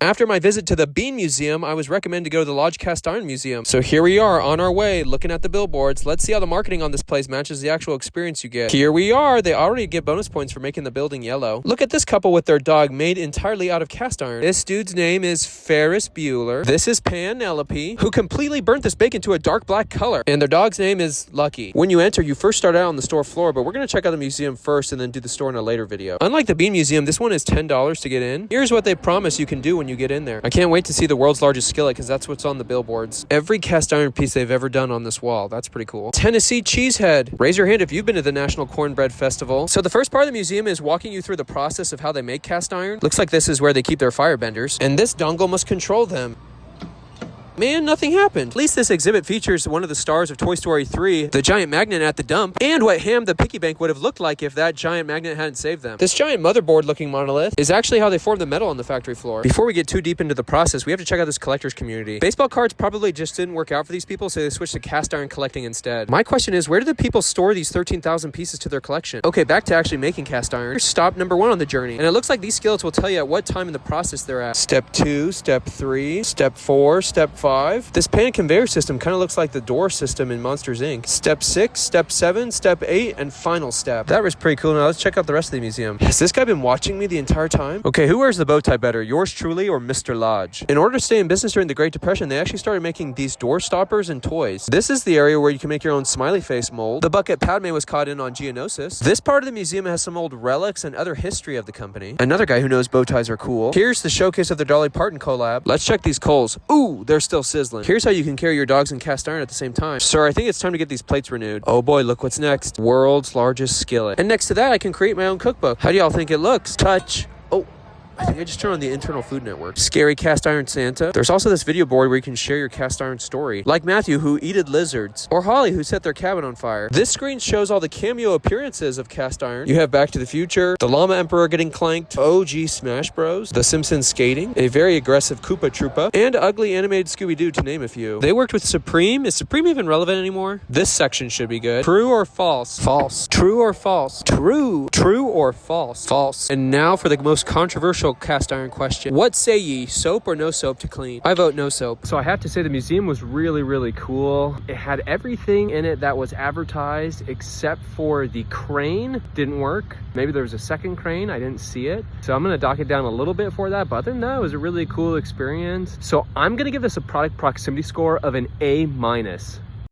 After my visit to the Bean Museum, I was recommended to go to the Lodge Cast Iron Museum. So here we are on our way, looking at the billboards. Let's see how the marketing on this place matches the actual experience you get. Here we are. They already get bonus points for making the building yellow. Look at this couple with their dog made entirely out of cast iron. This dude's name is Ferris Bueller. This is Penelope, who completely burnt this bacon to a dark black color. And their dog's name is Lucky. When you enter, you first start out on the store floor, but we're going to check out the museum first and then do the store in a later video. Unlike the Bean Museum, this one is $10 to get in. Here's what they promise you can do when you get in there. I can't wait to see the world's largest skillet because that's what's on the billboards. Every cast iron piece they've ever done on this wall. That's pretty cool. Tennessee Cheesehead. Raise your hand if you've been to the National Cornbread Festival. So the first part of the museum is walking you through the process of how they make cast iron. Looks like this is where they keep their firebenders. And this dongle must control them. Man, nothing happened. At least this exhibit features one of the stars of Toy Story 3, the giant magnet at the dump, and what Ham the piggy bank would have looked like if that giant magnet hadn't saved them. This giant motherboard-looking monolith is actually how they formed the metal on the factory floor. Before we get too deep into the process, we have to check out this collector's community. Baseball cards probably just didn't work out for these people, so they switched to cast iron collecting instead. My question is, where do the people store these 13,000 pieces to their collection? Okay, back to actually making cast iron. Here's stop number 1 on the journey, and it looks like these skillets will tell you at what time in the process they're at. Step 2, Step 3, Step 4, Step 5. This pan conveyor system kind of looks like the door system in Monsters Inc. Step 6, Step 7, Step 8, and final step. That was pretty cool. Now let's check out the rest of the museum. Has this guy been watching me the entire time? Okay, who wears the bow tie better, yours truly or Mr. Lodge? In order to stay in business during the Great Depression, they actually started making these door stoppers and toys. This is the area where you can make your own smiley face mold. The bucket Padme was caught in on Geonosis. This part of the museum has some old relics and other history of the company. Another guy who knows bow ties are cool. Here's the showcase of their Dolly Parton collab. Let's check these coals. Ooh, they're still sizzling. Here's how you can carry your dogs in cast iron at the same time. Sir, I think it's time to get these plates renewed. Oh boy, look what's next. World's largest skillet. And next to that, I can create my own cookbook. How do y'all think it looks? Touch. Oh, I think I just turned on the Internal Food Network. Scary Cast Iron Santa. There's also this video board where you can share your cast iron story. Like Matthew, who eated lizards. Or Holly, who set their cabin on fire. This screen shows all the cameo appearances of cast iron. You have Back to the Future, the Llama Emperor getting clanked, OG Smash Bros, The Simpsons skating, a very aggressive Koopa Troopa, and ugly animated Scooby-Doo, to name a few. They worked with Supreme. Is Supreme even relevant anymore? This section should be good. True or false? False. True or false? True. True or false? False. And now for the most controversial cast iron question. What say ye, soap or no soap to clean? I vote no soap. So I have to say the museum was really, really cool. It had everything in it that was advertised except for the crane didn't work. Maybe there was a second crane. I didn't see it. So I'm going to dock it down a little bit for that. But other than that, it was a really cool experience. So I'm going to give this a product proximity score of an A-.